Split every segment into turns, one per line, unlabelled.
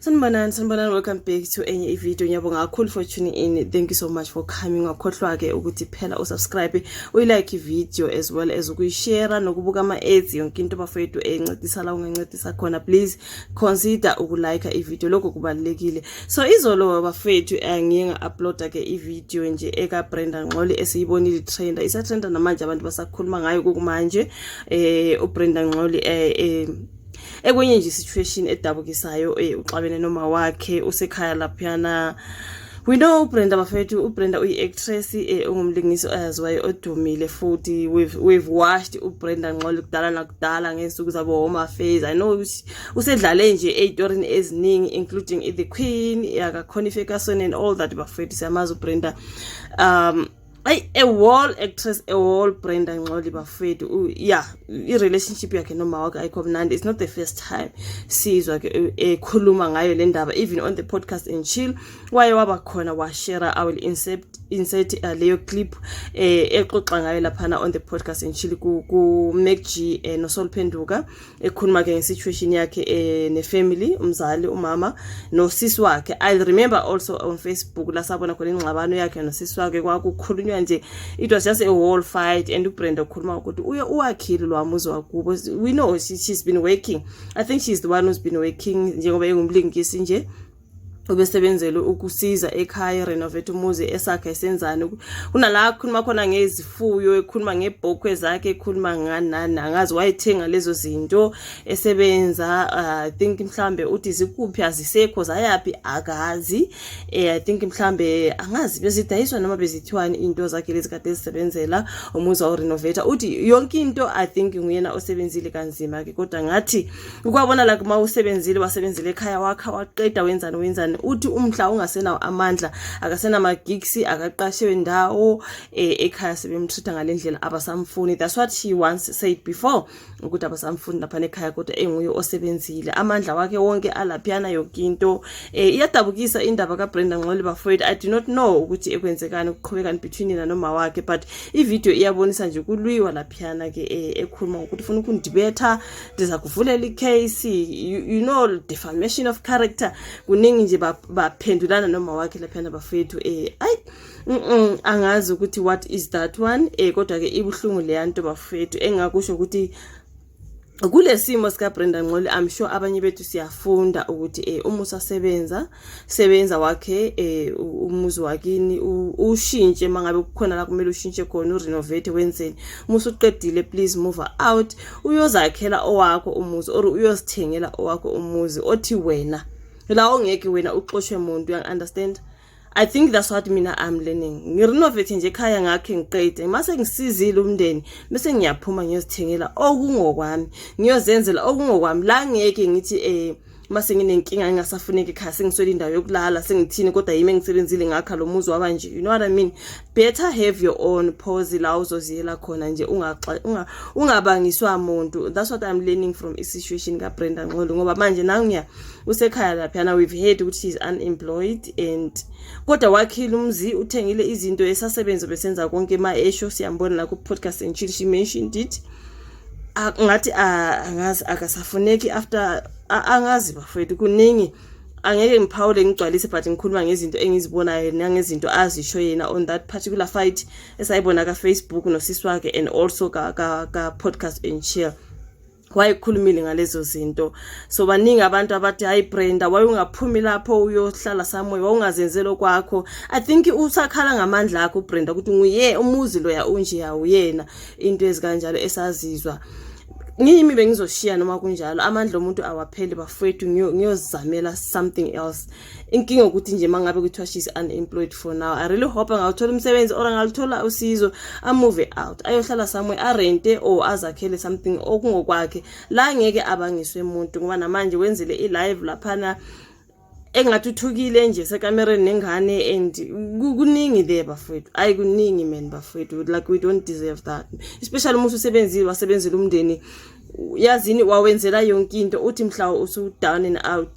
Sanibonani, welcome back to enye i-video. Ngiyabonga kakhulu for tuning in. Thank you so much for coming. Ngakhohlwa ke ukuthi phela usubscribe, uyilike i-video as well as ukuyishare nokubuka ama-ads yonke into bafethu encedisa la ungancedisa khona. Please consider ukulike i-video, lokho kubalekile. So izolo bafethu ngiye nga-uploada ke i-video nje eka Brenda Ngcoli esiyibonile trenda. Isa trenda namanje abantu basakhuluma ngayo kumanje. uBrenda Ngcoli ekwenye nje situation edabukisayo uxabene noma wakhe usekhaya laphana. We know uBrenda bafethu, uBrenda uyi-actress ungumlingisi oyaziwayo odumile futhi we've watched uBrenda Ngcoli kudala nakudala ngesuku zabo Home Affairs. I know usedlale nje ey'torini eziningi including The Queen yaka Connie Ferguson and all that bafethu siyamazi uBrenda. A wall actress, a wall Brenda Ngcoli bafethu. Yeah, i-relationship yakhe noma wakhe ayikho mnandi. It's not the first time sizwa ke ekhuluma ngayo le ndaba, even on the podcast and chill waye waba khona washare. I will insert leyo clip exoxa ngayo laphana on the podcast and chill ku MacG no Sol Phenduka ekhuluma ke ngesituation yakhe ne family, umzali umama no sis wakhe. I remember also on Facebook la sabona khona ingxabano yakhe no sis wakhe kwakukhulunywa nje. It was just a whole fight and uBrenda ukhuluma ukuthi uyakhile lo amuzi wakubo. We know she's been working. I think she's the one who's been working njengoba engumlingisi nje ubesebenzela ukusiza ekhaya renovate umuzi esakhe esenzana. Kunala khuluma khona ngezifuyo, ekhuluma ngebhokhwe zakhe, ekhuluma nganani angazi wayithenga lezo zinto esebenza. I think mhlambe uthi zikuphi azisekho zayapi akazi. I think mhlambe angazi bezidayiswa noma bezithiwani into zakhe lezi kade ezisebenzela umuzi wa renovate. Uthi yonke into I think nguyena osebenzile kanzima ke, kodwa ngathi ukwabona la kuma usebenzile wasebenzile ekhaya wakha waqeda wenzani uthi umhla ungasenawo amandla, akasena ama-gigs, akaqashiwe ndawo ekhaya sebemtreat ngalendlela abasamfuni. That's what she once said before, ukuthi abasamfuni lapha ekhaya kodwa enguye osebenzile amandla wakhe wonke alaphiyana yonke into. Iyadabukisa indaba kaBrenda Ngcoli bafowethu. I do not know ukuthi ekwenzekani ukuqhubekani between yena noma wakhe, but i-video iyabonisa nje kulwiwa laphiyana ke ekhuluma ukuthi ufuna ukundibetha, ndiza kuvulela i-case, you know, defamation of character. Kuningi nje baphendulana noma wakhe laphana bafethu. Angazi ukuthi what is that one, kodwa ke ibuhlungu le nto bafethu. Engakusho ukuthi kulesimo sika Brenda Ngcoli, I'm sure abanye bethu siyafunda ukuthi umusa sebenza wakhe umuzi wakini ushintshe mangabe kukhona la kumele ushintshe khona, urenovate wenzeni. Umusa uqedile, please move out, uyozakhela owakho umuzi or uyozithengela owakho umuzi othi wena la ongeke wena uxoshwe umuntu. You understand? I think that's what mina I'm learning. Ngirenovate nje ekhaya ngakhe ngiqede, mase ngisizile umndeni bese ngiyaphuma ngiyozithengela okungokwami, ngiyozenzela okungokwami. La ngeke ngithi mase nginenkinga engasafuneki ekhaya sengiswela indawo yokulala sengithini kodwa yimi engisebenzile ngakha lo muzi wabanje. You know what I mean? Better have your own pause la uzoziyela khona nje ungabangiswa umuntu. That's what I'm learning from a situation ka Brenda Ngcoli, ngoba manje nangiya usekhaya laphana, we've heard ukuthi she's unemployed and kodwa wakhile umzi, uthengile izinto esasebenza besenza konke ma-esho. Siyambona la ku podcast and chill, she mentioned it. Ngathi angazi akasafuneki after angazi bafethu kuningi. Angeke ngiphawule ngigcwalise, but ngikhuluma ngezinto engizibonayo nangezinto azisho yena on that particular fight esayibona ka Facebook no sisi wakhe and also ka podcast and chill. Wayekhulumile ngalezo zinto. So baningi abantu abathi hayi Brenda wayungaphumi lapho uyohlala samoya, wawungazenzelo kwakho. I think usakhala ngamandla akho Brenda ukuthi nguye umuzi lo ya unje ya uyena, into ezikanjalo esazizwa. Ngimi bengizoshiya noma kunjalo, amandla omuntu awapheli bafethu, ngiyozamela something else. Inkinga ukuthi nje mangabe kuthiwa she's unemployed for now, I really hope angawuthola umsebenzi or angalithola usizo, move out ayohlala somewhere, arente or azakhele something okungokwakhe la ngeke abangiswe umuntu, ngoba namanje wenzele i-live laphana engathuthukile nje sekamereni nengane and kuningi there bafethu. Kuningi man bafethu, like we don't deserve that, especially umuntu usebenzile wasebenzela umndeni yazini wawenzela yonke into, uthi mhla usu down and out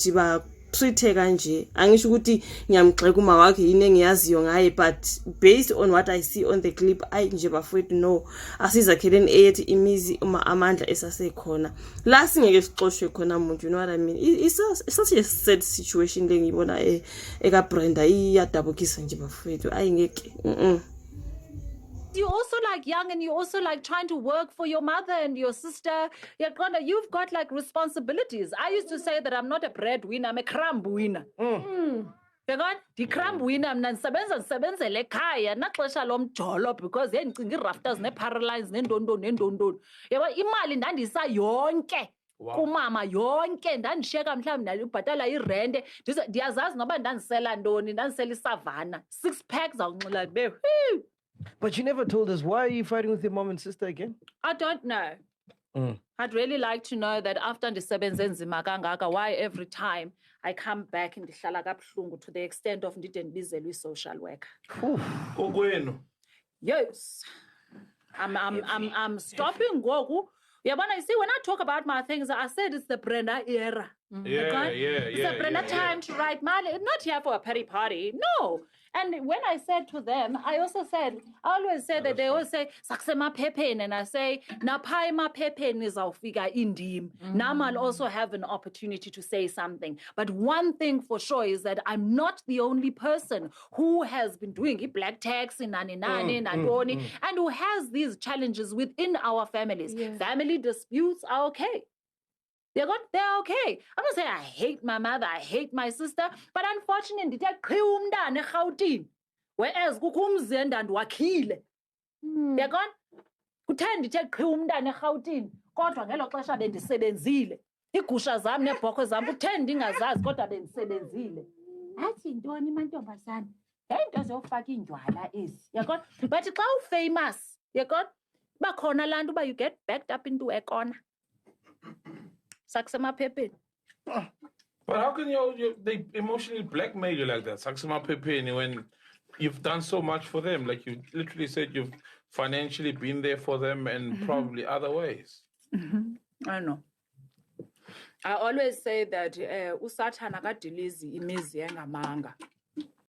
treat kanje. Angisho ukuthi ngiyamgxeka uma wakhe yini engiyaziyo ngaye, but based on what I see on the clip, ayi nje bafowethu no, asizakheleni eyethi imizi uma amandla esasekhona. La singeke sixoshwe khona umuntu, you know what I mean? It's such a sad situation le ngiyibona eka Brenda, iyadabukisa nje bafowethu. Ayi ngeke.
You're also like young and you're also like trying to work for your mother and your sister. You've got like responsibilities. I used to say that I'm not a breadwinner, I'm a crumb winner. Di-crumb winner mna ndisebenzele ekhaya naxesha lomjolo because ndicinga ii-rafters nee-paralyze neendondoni. Yabo imali ndandisa yonke kumama yonke, ndandishiyeka mhlawumbi ndibhatala irente, ndiyazazi noba ndandisela ntoni, ndandisela isavana 6 packs zawunxila be.
But you never told us, why are you fighting with your mom and sister again?
I don't know. I'd really like to know that after ndisebenze nzima kangaka, why every time I come back ndihlala kabuhlungu to the extent of ndide ndibizelwe i-social worker.
Okwenu.
Yes. I'm stopping ngoku. Yabona, you see, when I talk about my things, I said it's the Brenda era. It's a Brenda time to write money. Not here for a petty party. No. And when I said to them, I always say that they always say, Saksema Pepin. And I say, Napaima Pepin is Alfiga Indim. Now I'll also have an opportunity to say something. But one thing for sure is that I'm not the only person who has been doing it, black tax in Naninani, Nadoni, and who has these challenges within our families. Yeah. Family disputes are okay. They're okay. I'm not saying I hate my mother, I hate my sister, but unfortunately, whereas kukumzenda ndiwakhile. They're gone. Kuthe ndithe qhi umntana eRhawutini, kodwa ngelo xesha bendisebenzile. Igusha zami neebhokhwe zami kuthe ndingazazi kodwa bendisebenzile. Athi ntoni mantombazana? Into zofaka indwala ezi. Yaqona? But xa ufamous, yaqona? Bakhona lantu ba you get backed up into a corner. Saksema Pepe.
But how can they emotionally blackmail you like that? Saksema Pepe, when you've done so much for them, like you literally said, you've financially been there for them and probably other ways.
I know. I always say that uSathana kadilizi imizi engamanga.